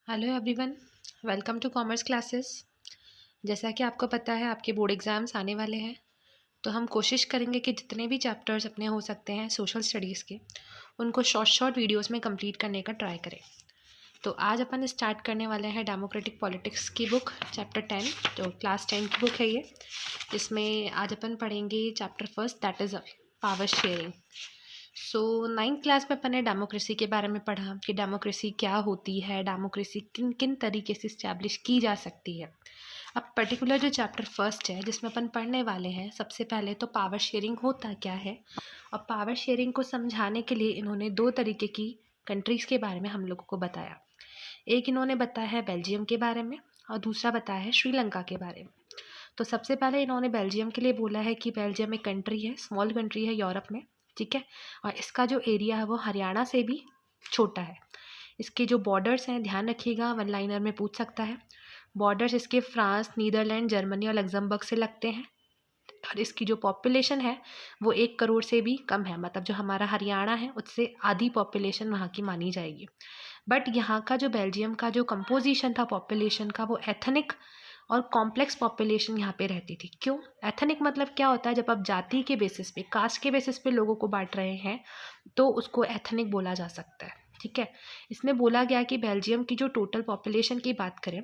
Hello everyone, welcome to commerce classes. जैसा कि आपको पता है आपके बोर्ड एग्ज़ाम्स आने वाले हैं, तो हम कोशिश करेंगे कि जितने भी चैप्टर्स अपने हो सकते हैं सोशल स्टडीज़ के, उनको शॉर्ट शॉर्ट वीडियोस में कंप्लीट करने का ट्राई करें। तो आज अपन स्टार्ट करने वाले हैं डेमोक्रेटिक पॉलिटिक्स की बुक, चैप्टर 10, जो क्लास 10 की बुक है ये। इसमें आज अपन पढ़ेंगे chapter first, that is power sharing. So ninth class में अपन ने डेमोक्रेसी के बारे में पढ़ा कि डेमोक्रेसी क्या होती है, डेमोक्रेसी किन किन तरीके से इस्टेब्लिश की जा सकती है। अब पर्टिकुलर जो चैप्टर फर्स्ट है जिसमें अपन पढ़ने वाले हैं, सबसे पहले तो पावर शेयरिंग होता क्या है, और पावर शेयरिंग को समझाने के लिए इन्होंने दो तरीके की कंट्रीज़ के बारे में हम लोगों को बताया। एक इन्होंने बताया है बेल्जियम के बारे में, और दूसरा बताया है श्रीलंका के बारे में। तो सबसे पहले इन्होंने बेल्जियम के लिए बोला है कि बेल्जियम एक कंट्री है, स्मॉल कंट्री है यूरोप में, ठीक है, और इसका जो एरिया है वो हरियाणा से भी छोटा है। इसके जो बॉर्डर्स हैं, ध्यान रखिएगा, वन लाइनर में पूछ सकता है। बॉर्डर्स इसके फ्रांस, नीदरलैंड, जर्मनी और लग्जमबर्ग से लगते हैं। और इसकी जो पॉपुलेशन है वो 1 करोड़ से भी कम है, मतलब जो हमारा हरियाणा है उससे आधी पॉपुलेशन वहाँ की मानी जाएगी। बट यहाँ का जो बेल्जियम का जो कंपोजिशन था पॉपुलेशन का, वो एथनिक और कॉम्प्लेक्स पॉपुलेशन यहाँ पे रहती थी। क्यों? एथनिक मतलब क्या होता है, जब आप जाति के बेसिस पे, कास्ट के बेसिस पे लोगों को बांट रहे हैं तो उसको एथनिक बोला जा सकता है, ठीक है। इसमें बोला गया कि बेल्जियम की जो टोटल पॉपुलेशन की बात करें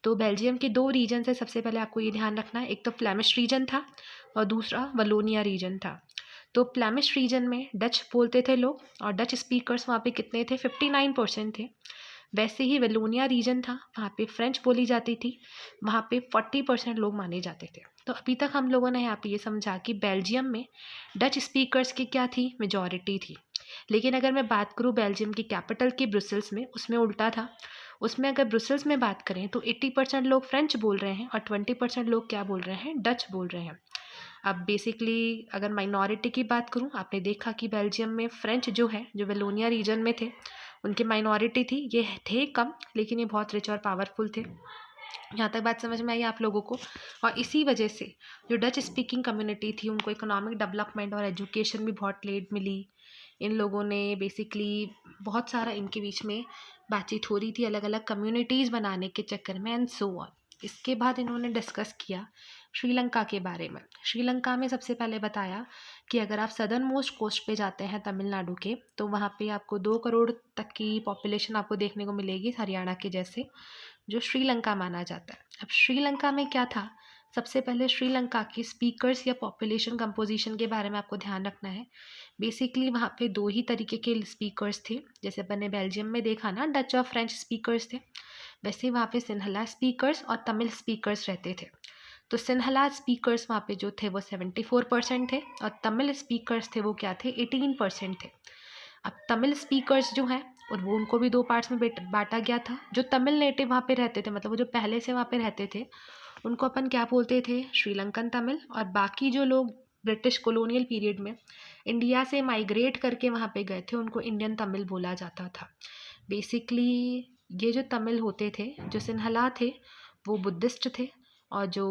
तो बेल्जियम के 2 रीजन है। सबसे पहले आपको ये ध्यान रखना है, एक तो फ्लेमिश रीजन था और दूसरा वलोनिया रीजन था। तो फ्लेमिश रीजन में डच बोलते थे लोग, और डच स्पीकर्स वहाँ पे कितने थे, 59% थे। वैसे ही वेलोनिया रीजन था, वहाँ पे फ्रेंच बोली जाती थी, वहाँ पे 40% लोग माने जाते थे। तो अभी तक हम लोगों ने यहाँ पे ये समझा कि बेल्जियम में डच स्पीकर्स की क्या थी, मेजॉरिटी थी। लेकिन अगर मैं बात करूँ बेल्जियम की कैपिटल की ब्रुसेल्स में, उसमें उल्टा था। उसमें अगर ब्रुसेल्स में बात करें तो 80% लोग फ्रेंच बोल रहे हैं और 20% लोग क्या बोल रहे हैं, डच बोल रहे हैं। अब बेसिकली अगर माइनॉरिटी की बात करूं, आपने देखा कि बेल्जियम में फ्रेंच जो है, जो वेलोनिया रीजन में थे, उनकी माइनॉरिटी थी, ये थे कम लेकिन ये बहुत रिच और पावरफुल थे। यहाँ तक बात समझ में आई आप लोगों को। और इसी वजह से जो डच स्पीकिंग कम्युनिटी थी उनको इकोनॉमिक डेवलपमेंट और एजुकेशन भी बहुत लेट मिली। इन लोगों ने बेसिकली बहुत सारा इनके बीच में बातचीत हो रही थी अलग अलग कम्युनिटीज़ बनाने के चक्कर में, एंड सो ऑन। इसके बाद इन्होंने डिस्कस किया श्रीलंका के बारे में। श्रीलंका में सबसे पहले बताया कि अगर आप सदर्न मोस्ट कोस्ट पे जाते हैं तमिलनाडु के, तो वहाँ पे आपको 2 करोड़ तक की पॉपुलेशन आपको देखने को मिलेगी, हरियाणा के जैसे, जो श्रीलंका माना जाता है। अब श्रीलंका में क्या था, सबसे पहले श्रीलंका की स्पीकर्स या पॉपुलेशन कंपोजिशन के बारे में आपको ध्यान रखना है। बेसिकली वहाँ पे 2 ही तरीके के स्पीकर्स थे, जैसे अपन ने बेल्जियम में देखा ना, डच और फ्रेंच स्पीकर्स थे, वैसे वहाँ पे सिन्हला स्पीकर्स और तमिल स्पीकर्स रहते थे। तो सिन्हला स्पीकर्स वहाँ पे जो थे वो 74% थे, और तमिल स्पीकर्स थे वो क्या थे, 18% थे। अब तमिल स्पीकर्स जो हैं, और वो उनको भी 2 पार्ट्स में बांटा गया था। जो तमिल नेटिव वहाँ पे रहते थे, मतलब वो जो पहले से वहाँ पे रहते थे, उनको अपन क्या बोलते थे, श्रीलंकन तमिल। और बाकी जो लोग ब्रिटिश कॉलोनियल पीरियड में इंडिया से माइग्रेट करके वहाँ पे गए थे, उनको इंडियन तमिल बोला जाता था। बेसिकली ये जो तमिल होते थे, जो सिन्हला थे वो बुद्धिस्ट थे, और जो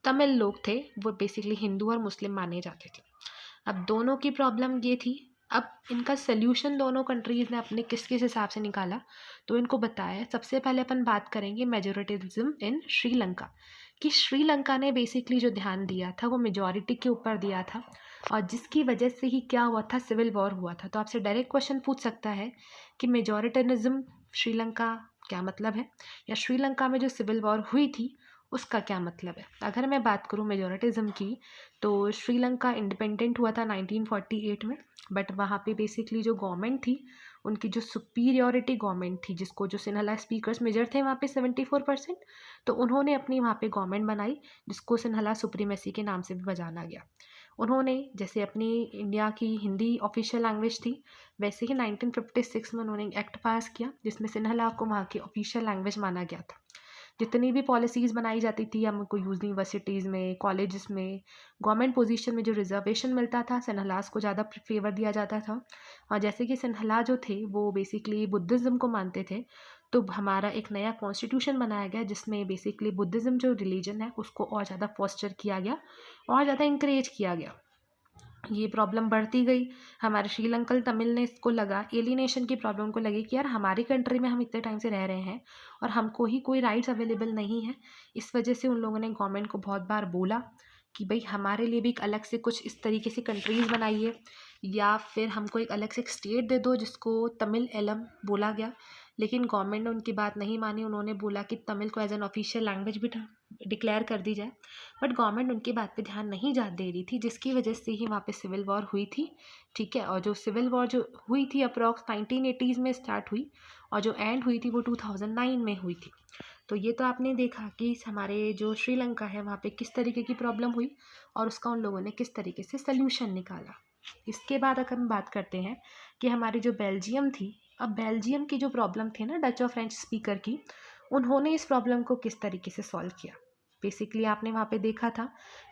तमिल लोग थे वो बेसिकली हिंदू और मुस्लिम माने जाते थे। अब दोनों की प्रॉब्लम ये थी। अब इनका सल्यूशन दोनों कंट्रीज़ ने अपने किस किस हिसाब से निकाला, तो इनको बताया। सबसे पहले अपन बात करेंगे मेजोरिटिज्म इन श्रीलंका, कि श्रीलंका ने बेसिकली जो ध्यान दिया था वो मेजॉरिटी के ऊपर दिया था, और जिसकी वजह से ही क्या हुआ था, सिविल वॉर हुआ था। तो आपसे डायरेक्ट क्वेश्चन पूछ सकता है कि मेजॉरिटनिज्म श्रीलंका क्या मतलब है, या श्रीलंका में जो सिविल वॉर हुई थी उसका क्या मतलब है। अगर मैं बात करूँ मेजॉरिटिज्म की, तो श्रीलंका इंडिपेंडेंट हुआ था 1948 में, बट वहाँ पे बेसिकली जो गवर्नमेंट थी, उनकी जो सुपीरियॉरिटी गवर्नमेंट थी, जिसको जो सिन्हला स्पीकर्स मेजर थे वहाँ पे 74%, तो उन्होंने अपनी वहाँ पे गवर्नमेंट बनाई, जिसको सिन्हला सुप्रीमेसी के नाम से भी जाना गया। उन्होंने जैसे अपनी इंडिया की हिंदी ऑफिशियल लैंग्वेज थी, वैसे ही 1956 में उन्होंने एक्ट पास किया जिसमें सिन्हला को वहाँ की ऑफिशियल लैंग्वेज माना गया था। जितनी भी पॉलिसीज़ बनाई जाती थी, हमको यूनिवर्सिटीज़ में, कॉलेजेस में, गवर्नमेंट पोजीशन में जो रिजर्वेशन मिलता था, सिन्हलास को ज़्यादा फेवर दिया जाता था। और जैसे कि सिन्हला जो थे वो बेसिकली बुद्धिज़्म को मानते थे, तो हमारा एक नया कॉन्स्टिट्यूशन बनाया गया जिसमें बेसिकली बुद्धिज़्म जो रिलीजन है उसको और ज़्यादा फॉस्टर किया गया और ज़्यादा इंकरेज किया गया। ये प्रॉब्लम बढ़ती गई। हमारे श्रीलंकन तमिल ने इसको लगा, एलिनेशन की प्रॉब्लम को लगी कि यार हमारी कंट्री में हम इतने टाइम से रह रहे हैं और हमको ही कोई राइट्स अवेलेबल नहीं है। इस वजह से उन लोगों ने गवर्नमेंट को बहुत बार बोला कि भाई हमारे लिए भी एक अलग से कुछ इस तरीके से कंट्रीज़ बनाइए, या फिर हमको एक अलग से एक स्टेट दे दो जिसको तमिल एलम बोला गया। लेकिन गवर्नमेंट ने उनकी बात नहीं मानी। उन्होंने बोला कि तमिल को एज एन ऑफिशियल लैंग्वेज भी डिक्लेयर कर दी जाए, बट गवर्नमेंट उनकी बात पे ध्यान नहीं जा दे रही थी, जिसकी वजह से ही वहाँ पे सिविल वॉर हुई थी। ठीक है, और जो सिविल वॉर जो हुई थी अप्रॉक्स 1980s में स्टार्ट हुई, और जो एंड हुई थी वो 2009 में हुई थी। तो ये तो आपने देखा कि हमारे जो श्रीलंका है वहाँ पे किस तरीके की प्रॉब्लम हुई और उसका उन लोगों ने किस तरीके से सल्यूशन निकाला। इसके बाद अगर हम बात करते हैं कि हमारी जो बेल्जियम थी, अब बेल्जियम की जो प्रॉब्लम थी ना डच और फ्रेंच स्पीकर की, उन्होंने इस प्रॉब्लम को किस तरीके से सॉल्व किया। बेसिकली आपने वहाँ पे देखा था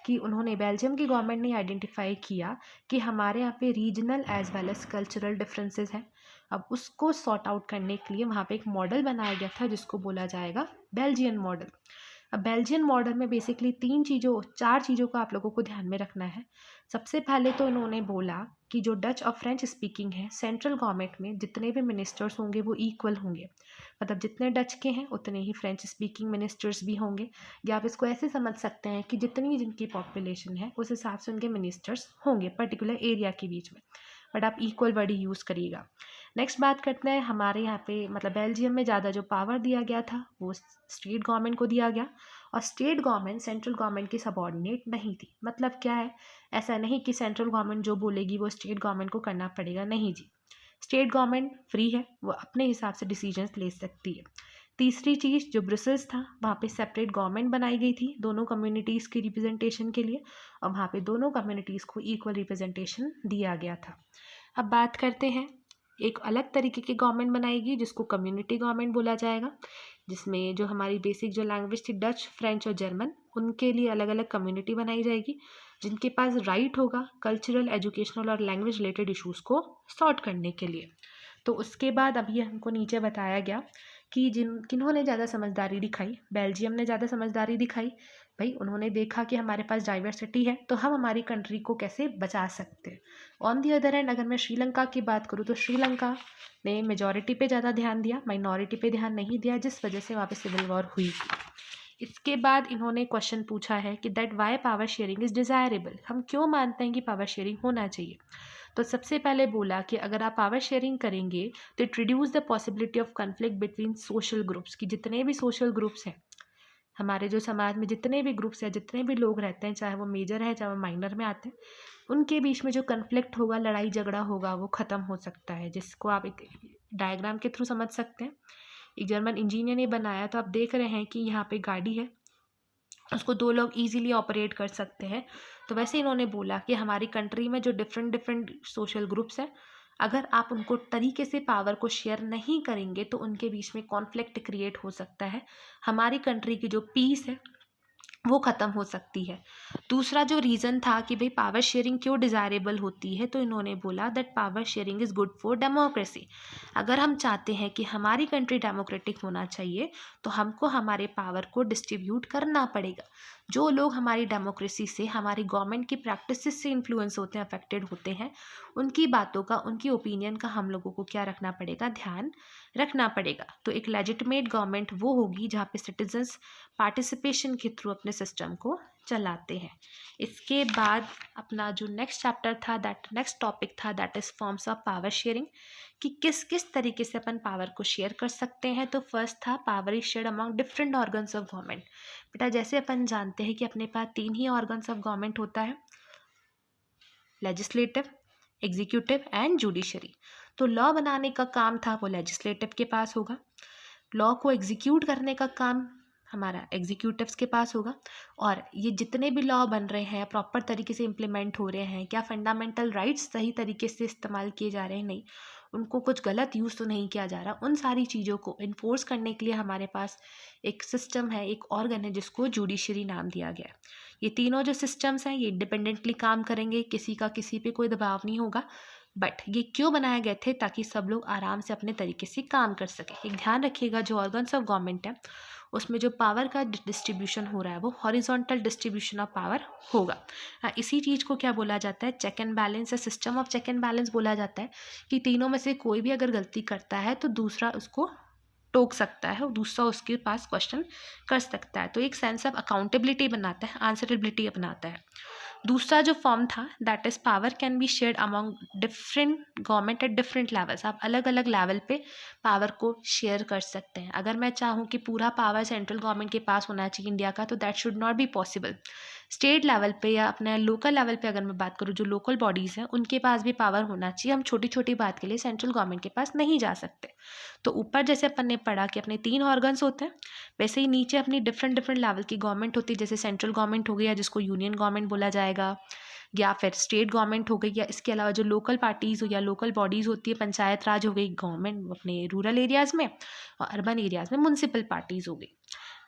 कि उन्होंने, बेल्जियम की गवर्नमेंट ने आइडेंटिफाई किया कि हमारे यहाँ पे regional as well as cultural differences हैं। अब उसको सॉर्ट आउट करने के लिए वहाँ पे एक मॉडल बनाया गया था जिसको बोला जाएगा बेल्जियन मॉडल। अब बेल्जियन मॉडल में बेसिकली चार चीज़ों को आप लोगों को ध्यान में रखना है। सबसे पहले तो इन्होंने बोला कि जो डच और फ्रेंच स्पीकिंग है, सेंट्रल गवर्नमेंट में जितने भी मिनिस्टर्स होंगे वो इक्वल होंगे। मतलब जितने डच के हैं उतने ही फ्रेंच स्पीकिंग मिनिस्टर्स भी होंगे, या आप इसको ऐसे समझ सकते हैं कि जितनी जिनकी पॉपुलेशन है उस हिसाब से उनके मिनिस्टर्स होंगे पर्टिकुलर एरिया के बीच में, बट आप इक्वल वर्ड ही यूज़ करिएगा। नेक्स्ट बात करते हैं, हमारे यहाँ पे मतलब बेल्जियम में ज़्यादा जो पावर दिया गया था वो स्टेट गवर्नमेंट को दिया गया, और स्टेट गवर्नमेंट सेंट्रल गवर्नमेंट की सबॉर्डिनेट नहीं थी। मतलब क्या है, ऐसा नहीं कि सेंट्रल गवर्नमेंट जो बोलेगी वो स्टेट गवर्नमेंट को करना पड़ेगा, नहीं जी। स्टेट गवर्नमेंट फ्री है, वो अपने हिसाब से डिसीजंस ले सकती है। तीसरी चीज़, जो ब्रुसेल्स था वहाँ पे सेपरेट गवर्नमेंट बनाई गई थी दोनों कम्युनिटीज़ की रिप्रेजेंटेशन के लिए, और वहाँ पे दोनों कम्युनिटीज़ को इक्वल रिप्रेजेंटेशन दिया गया था। अब बात करते हैं, एक अलग तरीके की गवर्नमेंट बनाएगी जिसको कम्युनिटी गवर्नमेंट बोला जाएगा, जिसमें जो हमारी बेसिक जो लैंग्वेज थी डच, फ्रेंच और जर्मन, उनके लिए अलग अलग कम्युनिटी बनाई जाएगी जिनके पास राइट होगा कल्चरल, एजुकेशनल और लैंग्वेज रिलेटेड इश्यूज़ को सॉर्ट करने के लिए। तो उसके बाद अब ये हमको नीचे बताया गया कि किन्होंने ज़्यादा समझदारी दिखाई। बेल्जियम ने ज़्यादा समझदारी दिखाई। भाई उन्होंने देखा कि हमारे पास डाइवर्सिटी है तो हम हमारी कंट्री को कैसे बचा सकते हैं। ऑन दी अदर हैंड अगर मैं श्रीलंका की बात करूँ तो श्रीलंका ने मेजॉरिटी पे ज़्यादा ध्यान दिया, माइनॉरिटी पे ध्यान नहीं दिया, जिस वजह से वहाँ पे सिविल वॉर हुई थी। इसके बाद इन्होंने क्वेश्चन पूछा है कि that why power sharing is desirable, हम क्यों मानते हैं कि पावर शेयरिंग होना चाहिए। तो सबसे पहले बोला कि अगर आप पावर शेयरिंग करेंगे तो it reduce the possibility of conflict between social groups, की जितने भी सोशल ग्रुप्स हैं हमारे जो समाज में, जितने भी ग्रुप्स हैं, जितने भी लोग रहते हैं, चाहे वो मेजर है चाहे वो माइनर में आते हैं, उनके बीच में जो कन्फ्लिक्ट होगा, लड़ाई झगड़ा होगा, वो ख़त्म हो सकता है। जिसको आप एक डायग्राम के थ्रू समझ सकते हैं। एक जर्मन इंजीनियर ने बनाया, तो आप देख रहे हैं कि यहाँ पे गाड़ी है, उसको दो लोग इजीली ऑपरेट कर सकते हैं। तो वैसे इन्होंने बोला कि हमारी कंट्री में जो डिफरेंट डिफरेंट सोशल ग्रुप्स हैं, अगर आप उनको तरीके से पावर को शेयर नहीं करेंगे तो उनके बीच में कॉन्फ्लिक्ट क्रिएट हो सकता है, हमारी कंट्री की जो पीस है वो ख़त्म हो सकती है। दूसरा जो रीज़न था कि भाई पावर शेयरिंग क्यों डिज़ायरेबल होती है, तो इन्होंने बोला that power sharing is good for democracy. अगर हम चाहते हैं कि हमारी कंट्री डेमोक्रेटिक होना चाहिए तो हमको हमारे पावर को डिस्ट्रीब्यूट करना पड़ेगा। जो लोग हमारी डेमोक्रेसी से, हमारी गवर्नमेंट की प्रैक्टिसेस से इन्फ्लुएंस होते हैं, अफेक्टेड होते हैं, उनकी बातों का, उनकी ओपिनियन का हम लोगों को क्या रखना पड़ेगा, ध्यान रखना पड़ेगा। तो एक लेजिटिमेट गवर्नमेंट वो होगी जहाँ पे सिटीजन्स पार्टिसिपेशन के थ्रू अपने सिस्टम को चलाते हैं। इसके बाद अपना जो नेक्स्ट चैप्टर था, नेक्स्ट टॉपिक था, that is forms of power sharing, कि किस किस तरीके से अपन पावर को शेयर कर सकते हैं। तो फर्स्ट था power is shared among different organs of government. बेटा जैसे अपन जानते हैं कि अपने पास 3 ही ऑर्गन्स ऑफ गवर्नमेंट होता है, लेजिस्लेटिव, एग्जीक्यूटिव एंड जुडिशरी। तो लॉ बनाने का काम था वो लेजिस्लेटिव के पास होगा, लॉ को एग्जीक्यूट करने का काम हमारा एग्जीक्यूटिव्स के पास होगा, और ये जितने भी लॉ बन रहे हैं प्रॉपर तरीके से इम्प्लीमेंट हो रहे हैं, क्या फंडामेंटल राइट्स सही तरीके से इस्तेमाल किए जा रहे हैं, नहीं, उनको कुछ गलत यूज़ तो नहीं किया जा रहा, उन सारी चीज़ों को इन्फोर्स करने के लिए हमारे पास एक सिस्टम है, एक ऑर्गन है जिसको जुडिशरी नाम दिया गया है। ये तीनों जो सिस्टम्स हैं ये इंडिपेंडेंटली काम करेंगे, किसी का किसी पे कोई दबाव नहीं होगा। बट ये क्यों बनाए गए थे? ताकि सब लोग आराम से अपने तरीके से काम कर सकें। एक ध्यान रखिएगा, जो ऑर्गन्स ऑफ गवर्नमेंट है उसमें जो पावर का डिस्ट्रीब्यूशन हो रहा है वो हॉरिजॉन्टल डिस्ट्रीब्यूशन ऑफ पावर होगा। इसी चीज़ को क्या बोला जाता है? चेक एंड बैलेंस या system of check and balance बोला जाता है कि तीनों में से कोई भी अगर गलती करता है तो दूसरा उसको टोक सकता है और दूसरा उसके पास क्वेश्चन कर सकता है। तो एक सेंस ऑफ अकाउंटेबिलिटी बनाता है, आंसरेबिलिटी बनाता है। दूसरा जो फॉर्म था, that is power can be shared among different government at different levels. आप अलग अलग लेवल पे पावर को शेयर कर सकते हैं। अगर मैं चाहूँ कि पूरा पावर सेंट्रल गवर्नमेंट के पास होना चाहिए इंडिया का, तो that should not be possible. State level पे या अपने लोकल लेवल पे अगर मैं बात करूँ, जो लोकल बॉडीज़ हैं उनके पास भी पावर होना चाहिए। हम छोटी छोटी बात के लिए सेंट्रल गवर्नमेंट के पास नहीं जा सकते। तो ऊपर जैसे अपन ने पढ़ा कि अपने 3 ऑर्गन्स होते हैं, वैसे ही नीचे अपनी डिफरेंट डिफरेंट लेवल की गवर्नमेंट होती है। जैसे सेंट्रल गवर्नमेंट हो गया जिसको यूनियन गवर्नमेंट बोला जाएगा, या फिर स्टेट गवर्नमेंट हो गई, या इसके अलावा जो लोकल पार्टीज़ हो या लोकल बॉडीज़ होती है, पंचायत राज हो गई गवर्नमेंट अपने रूरल एरियाज़ में, और अर्बन एरियाज़ में म्यूनसिपल पार्टीज़ हो गई।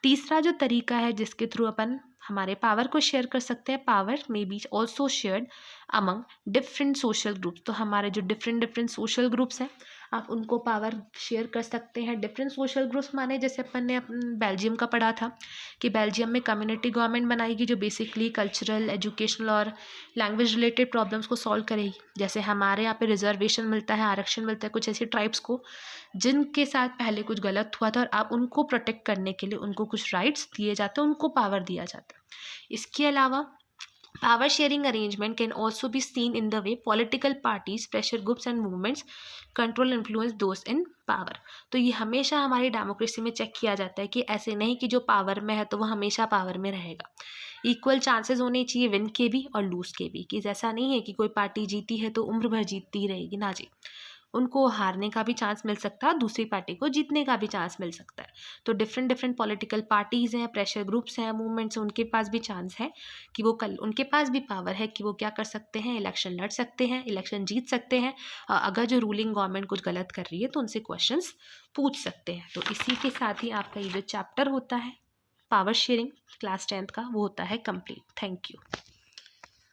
तीसरा जो तरीका है जिसके थ्रू अपन हमारे पावर को शेयर कर सकते हैं, power may be also shared among different social groups. तो हमारे जो डिफरेंट डिफरेंट सोशल ग्रुप्स हैं, आप उनको पावर शेयर कर सकते हैं। डिफरेंट सोशल ग्रुप्स माने जैसे अपन ने बेल्जियम का पढ़ा था कि बेल्जियम में कम्युनिटी गवर्नमेंट बनाएगी जो बेसिकली कल्चरल, एजुकेशनल और लैंग्वेज रिलेटेड प्रॉब्लम्स को सॉल्व करेगी। जैसे हमारे यहाँ पे रिजर्वेशन मिलता है, आरक्षण मिलता है कुछ ऐसी ट्राइब्स को जिनके साथ पहले कुछ गलत हुआ था, और अब उनको प्रोटेक्ट करने के लिए उनको कुछ राइट्स दिए जाते हैं, उनको पावर दिया जाता है। इसके अलावा power sharing arrangement can also be seen in the way political parties, pressure groups and movements control influence those in power. तो ये हमेशा हमारी डेमोक्रेसी में चेक किया जाता है कि ऐसे नहीं कि जो पावर में है तो वो हमेशा पावर में रहेगा। इक्वल चांसेस होने चाहिए विन के भी और लूज के भी, कि ऐसा नहीं है कि कोई पार्टी जीती है तो उम्र भर जीतती ही रहेगी, ना जी। उनको हारने का भी चांस मिल सकता है, दूसरी पार्टी को जीतने का भी चांस मिल सकता है। तो डिफरेंट डिफरेंट पॉलिटिकल पार्टीज़ हैं, प्रेशर ग्रुप्स हैं, मूवमेंट्स हैं, उनके पास भी चांस है कि वो कल, उनके पास भी पावर है कि वो क्या कर सकते हैं, इलेक्शन लड़ सकते हैं, इलेक्शन जीत सकते हैं। अगर जो रूलिंग गवर्नमेंट कुछ गलत कर रही है तो उनसे क्वेश्चंस पूछ सकते हैं। तो इसी के साथ ही आपका ये जो चैप्टर होता है पावर शेयरिंग क्लास 10th का, वो होता है कंप्लीट। Thank you.